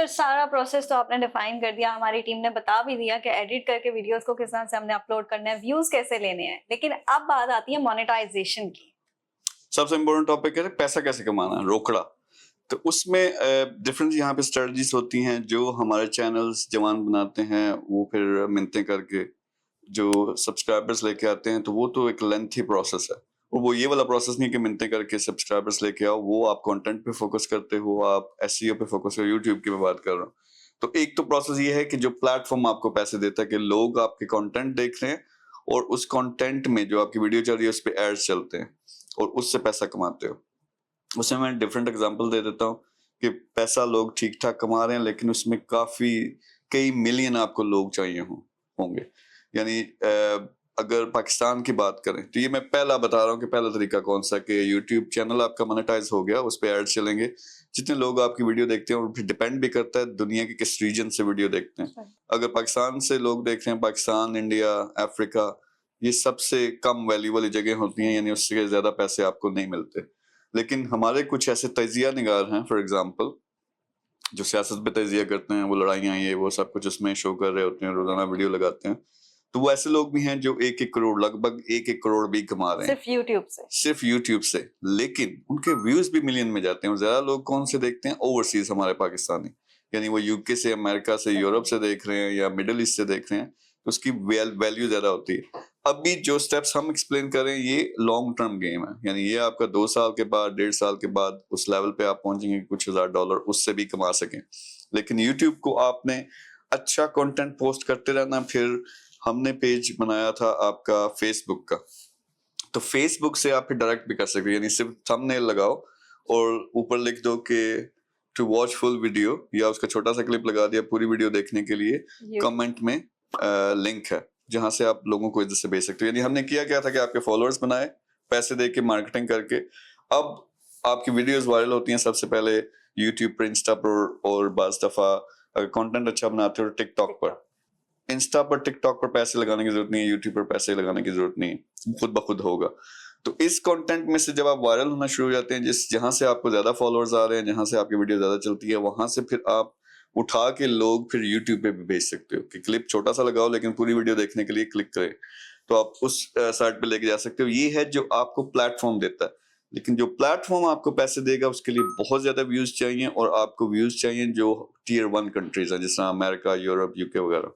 سر سارا پروسیس تو آپ نے ڈیفائن کر دیا, ہماری ٹیم نے بتا بھی دیا کہ ایڈٹ کر کے ویڈیوز کو کس طرح سے ہم نے اپلوڈ کرنا ہے, ویوز کیسے لینے ہیں, لیکن اب بات آتی ہے مونیٹائزیشن کی. سب سے امپورٹنٹ ٹاپک ہے پیسہ کیسے کمانا ہے, روکڑا. تو اس میں ڈفرینٹ یہاں پہ اسٹریٹجیز ہوتی ہیں جو ہمارے چینلز جوان بناتے ہیں, وہ پھر منتیں کر کے جو سبسکرائبرز لے کے آتے ہیں, تو وہ تو ایک لینتھی پروسیس ہے. اور وہ یہ والا پروسیس نہیں کہ منتیں کر کے سبسکرائبرز لے کے آؤ, وہ آپ کانٹینٹ پہ فوکس کرتے ہو, آپ ایس ای او پہ فوکس کرو, یوٹیوب کی میں بات کر رہا ہوں. تو ایک تو پروسیس یہ ہے کہ جو پلیٹ فارم آپ کو پیسے دیتا ہے کہ لوگ آپ کے کانٹینٹ دیکھ رہے ہیں اور اس کانٹینٹ میں جو آپ کی ویڈیو چل رہی ہے اس پہ ایڈز چلتے ہیں اور اس سے پیسہ کماتے ہو. اس میں ڈفرینٹ ایگزامپل دے دیتا ہوں کہ پیسہ لوگ ٹھیک ٹھاک کما رہے ہیں, لیکن اس میں کئی ملین آپ کو لوگ چاہیے ہوں گے. یعنی اگر پاکستان کی بات کریں تو یہ میں پہلا بتا رہا ہوں کہ پہلا طریقہ کون سا, کہ یوٹیوب چینل آپ کا مونیٹائز ہو گیا, اس پہ ایڈ چلیں گے, جتنے لوگ آپ کی ویڈیو دیکھتے ہیں اور پھر ڈپینڈ بھی کرتا ہے دنیا کے کس ریجن سے ویڈیو دیکھتے ہیں. اگر پاکستان سے لوگ دیکھ رہے ہیں, پاکستان, انڈیا, افریقہ, یہ سب سے کم ویلیو والی جگہ ہوتی ہیں, یعنی اس سے زیادہ پیسے آپ کو نہیں ملتے. لیکن ہمارے کچھ ایسے تجزیہ نگار ہیں فار ایگزامپل جو سیاست پہ تجزیہ کرتے ہیں, وہ لڑائیاں یہ وہ سب کچھ اس میں شو کر رہے ہوتے ہیں, روزانہ ویڈیو لگاتے ہیں, تو وہ ایسے لوگ بھی ہیں جو 1-1 کروڑ لگ بھگ 1-1 کروڑ بھی کما رہے ہیں صرف یوٹیوب سے, لیکن ان کے ویوز بھی ملین میں جاتے ہیں. اور زیادہ لوگ کون سے دیکھتے ہیں, اوورسیز ہمارے پاکستانی, یعنی وہ یو کے سے, امریکہ سے, یورپ سے دیکھ رہے ہیں یا مڈل ایسٹ سے دیکھ رہے ہیں, تو اس کی ویلیو زیادہ ہوتی ہے. ابھی جو سٹیپس ہم ایکسپلین کریں یہ لانگ ٹرم گیم ہے, یعنی یہ آپ کا 2 سال کے بعد 1.5 سال کے بعد اس لیول پہ آپ پہنچیں گے کچھ $1000 اس سے بھی کما سکیں. لیکن یوٹیوب کو آپ نے اچھا کنٹینٹ پوسٹ کرتے رہنا. پھر ہم نے پیج بنایا تھا آپ کا فیس بک کا, تو فیس بک سے آپ پھر ڈائریکٹ بھی کر سکتے, یعنی صرف تھم نیل لگاؤ اور اوپر لکھ دو کہ ٹو واچ فل ویڈیو, یا اس کا چھوٹا سا کلپ لگا دیا پوری ویڈیو دیکھنے کے لیے, کمنٹ میں لنک ہے جہاں سے آپ لوگوں کو ادھر سے بھیج سکتے ہو. یعنی ہم نے کیا تھا کہ آپ کے فالوورز بنائے پیسے دے کے, مارکیٹنگ کر کے. اب آپ کی ویڈیوز وائرل ہوتی ہیں سب سے پہلے یوٹیوب پر, انسٹا پر, اور بعض دفعہ اگر کانٹینٹ اچھا بناتے ہو ٹک ٹاک پر. انسٹا پر, ٹک ٹاک پر پیسے لگانے کی ضرورت نہیں ہے, یوٹیوب پر پیسے لگانے کی ضرورت نہیں ہے, خود بخود ہوگا. تو اس کانٹینٹ میں سے جب آپ وائرل ہونا شروع ہو جاتے ہیں, جہاں سے آپ کو زیادہ فالوورز آ رہے ہیں, جہاں سے آپ کی ویڈیو زیادہ چلتی ہے, وہاں سے پھر آپ اٹھا کے لوگ پھر یوٹیوب پہ بھی بھیج سکتے ہو کہ کلپ چھوٹا سا لگاؤ لیکن پوری ویڈیو دیکھنے کے لیے کلک کرے, تو آپ اس سائٹ پہ لے کے جا سکتے ہو. یہ ہے جو آپ کو پلیٹ فارم دیتا ہے. لیکن جو پلیٹ فارم آپ کو پیسے دے گا اس کے لیے بہت زیادہ ویوز چاہیے, اور آپ کو ویوز چاہیے جو ٹیئر 1 کنٹریز ہیں, جس طرح امریکہ, یورپ, یو کے وغیرہ.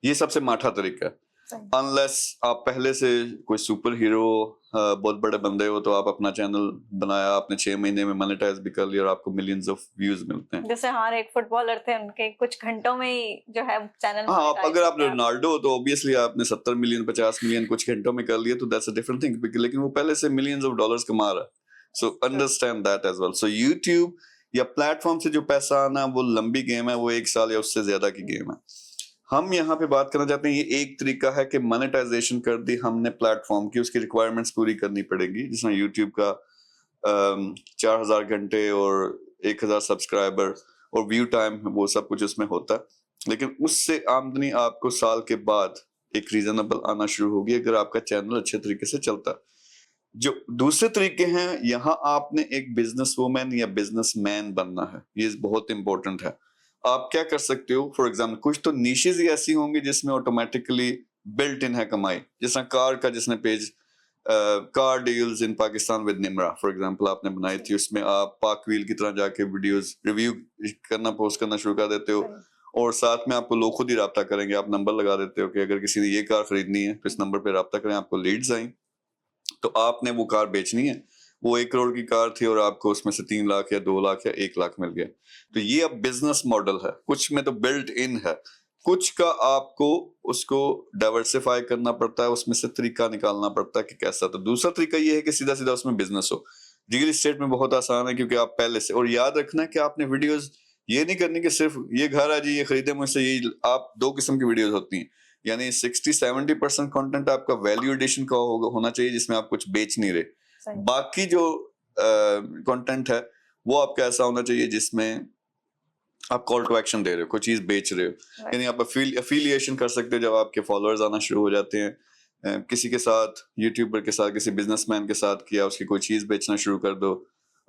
یہ سب سے ماٹھا طریقہ ہے. انلیس آپ پہلے سے کوئی سپر ہیرو بہت بڑے بندے ہو, تو آپ اپنا چینل بنایا, آپ نے 6 مہینے میں مانیٹائز بھی کر لیا اور آپ کو ملینز آف ویوز ملتے ہیں. جیسے ہر ایک فٹ بالر تھے, ان کے کچھ گھنٹوں میں ہی جو ہے چینل. ہاں, اگر آپ رونالڈو ہو تو اوبیسلی آپ نے 70 ملین 50 ملین کچھ گھنٹوں میں کر لیا, تو دیٹس اے ڈفرنٹ تھنگ, لیکن وہ پہلے سے ملینز آف ڈالرز کما رہا ہے. So understand that as well. So YouTube یا پلیٹ فارم سے جو پیسہ آنا وہ لمبی گیم ہے, وہ 1 سال یا اس سے زیادہ کی گیم ہے. ہم یہاں پہ بات کرنا چاہتے ہیں, یہ ایک طریقہ ہے کہ مانیٹائزیشن کر دی ہم نے پلیٹ فارم کی, اس کی ریکوائرمنٹس پوری کرنی پڑے گی, جس میں یوٹیوب کا 4000 گھنٹے اور 1000 سبسکرائبر اور ویو ٹائم, وہ سب کچھ اس میں ہوتا ہے. لیکن اس سے آمدنی آپ کو سال کے بعد ایک ریزنیبل آنا شروع ہوگی اگر آپ کا چینل اچھے طریقے سے چلتا. جو دوسرے طریقے ہیں, یہاں آپ نے ایک بزنس وومین یا بزنس مین بننا ہے, یہ بہت امپورٹنٹ ہے. آپ کیا کر سکتے ہو, فار ایگزامپل کچھ تو نیشز ہی ایسی ہوں گی جس میں آٹومیٹکلی بلٹ ان ہے کمائی, جس طرح کار کا, جس نے page car deals in Pakistan with Nimra for example آپ نے بنائی تھی, اس میں آپ پاک ویل کی طرح جا کے ویڈیوز ریویو کرنا, پوسٹ کرنا شروع کر دیتے ہو, اور ساتھ میں آپ کو لوگ خود ہی رابطہ کریں گے. آپ نمبر لگا دیتے ہو کہ اگر کسی نے یہ کار خریدنی ہے تو اس نمبر پہ رابطہ کریں, آپ کو لیڈز آئیں, تو آپ نے وہ کار بیچنی ہے. وہ 1 کروڑ کی کار تھی اور آپ کو اس میں سے 3 لاکھ یا 2 لاکھ یا 1 لاکھ مل گیا. تو یہ اب بزنس ماڈل ہے. کچھ میں تو بلٹ ان ہے, کچھ کا آپ کو اس کو ڈائیورسفائی کرنا پڑتا ہے, اس میں سے طریقہ نکالنا پڑتا ہے کہ کیسا. تو دوسرا طریقہ یہ ہے کہ سیدھا سیدھا اس میں بزنس ہو. ریئل اسٹیٹ میں بہت آسان ہے کیونکہ آپ پہلے سے, اور یاد رکھنا ہے کہ آپ نے ویڈیوز یہ نہیں کرنی کہ صرف یہ گھر ہے جی یہ خریدے مجھ سے, یہ آپ 2 قسم کی ویڈیوز ہوتی ہیں. یعنی 60-70% کانٹینٹ آپ کا ویلیو ایڈیشن کا ہونا چاہیے, جس میں آپ کچھ بیچ نہیں رہے. باقی جو کانٹینٹ ہے وہ آپ کا ایسا ہونا چاہیے جس میں آپ کال ٹو ایکشن دے رہے ہو, کوئی چیز بیچ رہے ہو. یعنی آپ افیلیشن کر سکتے ہو جب آپ کے فالوورز آنا شروع ہو جاتے ہیں, کسی کے ساتھ, یوٹیوبر کے ساتھ, کسی بزنس مین کے ساتھ کیا, اس کی کوئی چیز بیچنا شروع کر دو,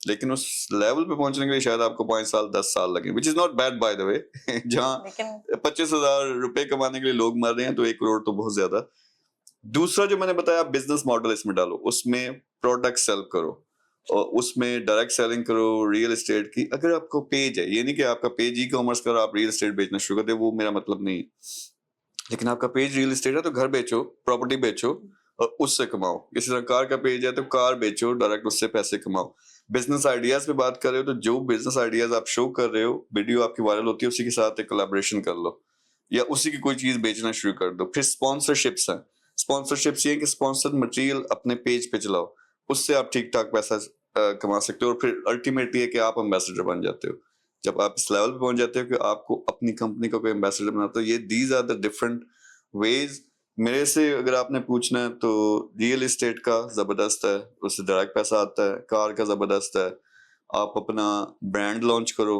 لیکن اس لیول پہ پہنچنے کے لیے شاید آپ کو 5 سال 10 سال لگیں, which is not bad by the way. جہاں لیکن 25,000 روپے کمانے کے لیے لوگ مر رہے ہیں تو 1 کروڑ تو بہت زیادہ. دوسرا جو میں نے بتایا بزنس ماڈل اس میں ڈالو, اس میں پروڈکٹ سیل کرو اور اس میں ڈائریکٹ سیلنگ کرو ریئل اسٹیٹ کی. اگر آپ کو پیج ہے, یہ نہیں کہ آپ کا پیج ای کامرس کرو آپ ریئل اسٹیٹ بیچنا شروع کر دیں, وہ میرا مطلب نہیں ہے. لیکن آپ کا پیج ریئل اسٹیٹ ہے تو گھر بیچو, پراپرٹی بیچو اور اس سے کماؤ. اسی طرح کار کا پیج ہے تو کار بیچو, ڈائریکٹ اس سے پیسے کماؤ. بزنس آئیڈیاز پہ بات کر رہے ہو تو جو بزنس آئیڈیاز آپ شو کر رہے ہو, ویڈیو آپ کی وائرل ہوتی ہے, اسی کے ساتھ ایک کولیبریشن کر لو یا اسی کی کوئی چیز بیچنا شروع کر دو. پھر اسپانسرشپس ہیں. اسپانسرشپس یہ کہ اسپانسر مٹیریل اپنے پیج پہ چلاؤ, اس سے آپ ٹھیک ٹھاک پیسہ کما سکتے ہو. اور پھر الٹیمیٹلی ہے کہ آپ امبیسڈر بن جاتے ہو. جب آپ اس لیول پہ پہنچ جاتے ہو کہ آپ کو اپنی کمپنی کا کوئی امبیسڈر بناتا ہو. یہ these are the different ways. میرے سے اگر آپ نے پوچھنا ہے تو ریئل اسٹیٹ کا زبردست ہے, اس سے ڈائریکٹ پیسہ آتا ہے. کار کا زبردست ہے, آپ اپنا برانڈ لانچ کرو,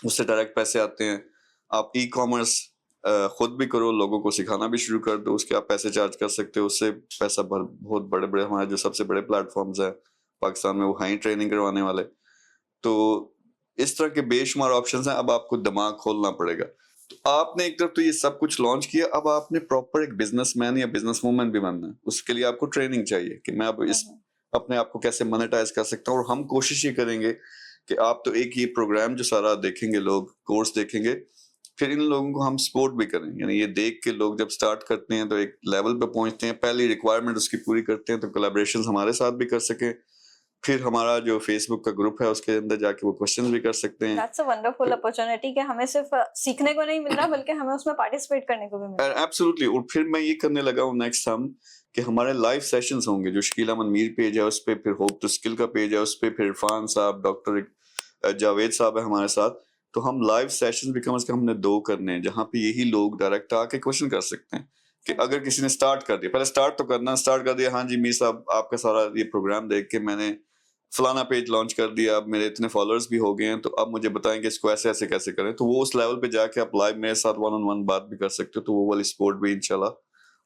اس سے ڈائریکٹ پیسے آتے ہیں. آپ ای کامرس خود بھی کرو, لوگوں کو سکھانا بھی شروع کر دو, اس کے آپ پیسے چارج کر سکتے ہو, اس سے پیسہ بہت بڑے بڑے ہمارے جو سب سے بڑے پلیٹ فارمز ہیں پاکستان میں, وہ ہیں ٹریننگ کروانے والے. تو اس طرح کے بے شمار آپشنز ہیں. اب آپ کو دماغ کھولنا پڑے گا. تو آپ نے ایک طرف تو یہ سب کچھ لانچ کیا, اب آپ نے پراپر ایک بزنس مین یا بزنس وومن بھی بننا ہے. اس کے لیے آپ کو ٹریننگ چاہیے کہ میں اب اس اپنے آپ کو کیسے مانیٹائز کر سکتا ہوں. اور ہم کوشش یہ کریں گے کہ آپ تو ایک یہ پروگرام جو سارا دیکھیں گے, لوگ کورس دیکھیں گے, پھر ان لوگوں کو ہم سپورٹ بھی کریں. یعنی یہ دیکھ کے لوگ جب سٹارٹ کرتے ہیں تو ایک لیول پہ پہنچتے ہیں, پہلی ریکوائرمنٹ اس کی پوری کرتے ہیں تو کولیبریشنز ہمارے ساتھ بھی کر سکیں. پھر ہمارا جو فیس بک کا گروپ ہے اس کے اندر جا کے وہ کوشچنز بھی کر سکتے ہیں. That's a wonderful opportunity کہ ہمیں صرف سیکھنے کو نہیں مل رہا بلکہ ہمیں اس میں پارٹیسپیٹ کرنے کو بھی مل رہا ہے. ایبسولوٹلی. اور پھر میں یہ کرنے لگا ہوں نیکسٹ ہم کہ ہمارے لائیو سیشنز ہوں گے, جو شکیلا منمیر پیج ہے اس پہ, پھر ہوپ ٹو اسکل کا پیج ہے اس پہ, پھر عرفان صاحب, ڈاکٹر جاوید صاحب ہے ہمارے ساتھ. تو ہم لائیو سیشنز بھی کم از کم ہم نے 2 کرنے ہیں, جہاں پہ یہی لوگ ڈائریکٹ آ کے کوشچن کر سکتے ہیں کہ اگر کسی نے سٹارٹ کر دیا, پہلے سٹارٹ تو کرنا, سٹارٹ کر دیا, ہاں جی میر صاحب آپ کا سارا یہ پروگرام دیکھ کے میں نے فلانا پیج لانچ کر دیا, اب میرے اتنے فالوورز بھی ہو گئے ہیں, تو اب مجھے بتائیں کہ اس کو ایسے ایسے کیسے کریں. تو وہ اس لیول پہ جا کے آپ لائیو میرے ساتھ 1-on-1 بات بھی کر سکتے ہو, تو وہ والی سپورٹ بھی انشاءاللہ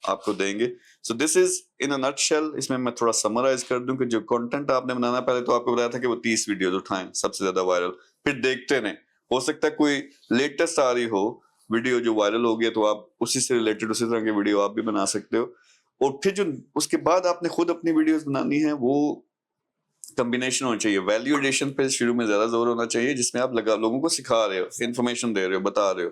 آپ کو دیں گے. سو دس از ان اے نٹ شیل. اس میں تھوڑا سمرائز کر دوں کہ جو کنٹینٹ آپ نے بنانا, پہلے تو آپ کو بتایا تھا کہ وہ 30 ویڈیوز اٹھائیں سب سے زیادہ وائرل, پھر دیکھتے رہیں, ہو سکتا ہے کوئی لیٹسٹ آ رہی ہو ویڈیو جو وائرل ہو گیا تو آپ اسی سے ریلیٹڈ اسی طرح کی ویڈیو آپ بھی بنا سکتے ہو. اور پھر جو اس کے بعد آپ نے خود اپنی ویڈیوز بنانی ہیں, وہ کمبینیشن ہونا چاہیے. ویلیو ایڈیشن پہ شروع میں زیادہ زور ہونا چاہیے, جس میں آپ لوگوں کو سکھا رہے ہو, انفارمیشن دے رہے ہو, بتا رہے ہو.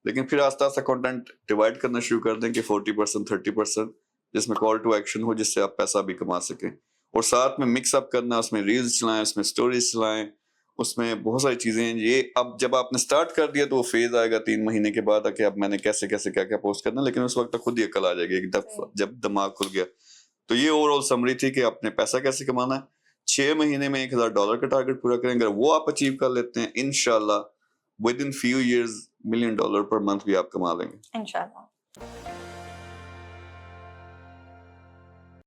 لیکن پھر آہستہ آہستہ کنٹینٹ ڈیوائڈ کرنا شروع کر دیں کہ 40% 30%, جس میں کال ٹو ایکشن ہو, جس سے آپ پیسہ بھی کما سکیں. اور ساتھ میں مکس اپ کرنا, اس میں ریلز چلائیں, اس میں سٹوریز چلائیں, اس میں بہت ساری چیزیں ہیں. یہ اب جب آپ نے سٹارٹ کر دیا تو وہ فیز آئے گا 3 مہینے کے بعد کہ اب میں نے کیسے کیسے کیا کیا پوسٹ کرنا, لیکن اس وقت تک خود ہی عقل آ جائے گی ایک دفعہ جب دماغ کھل گیا. تو یہ اوور آل سمری تھی کہ آپ نے پیسہ کیسے کمانا ہے. 6 مہینے میں $1,000 کا ٹارگٹ پورا کریں. اگر وہ آپ اچیو کر لیتے ہیں, انشاءاللہ with in few years $1 million per month بھی آپ کما لیں گے انشاءاللہ.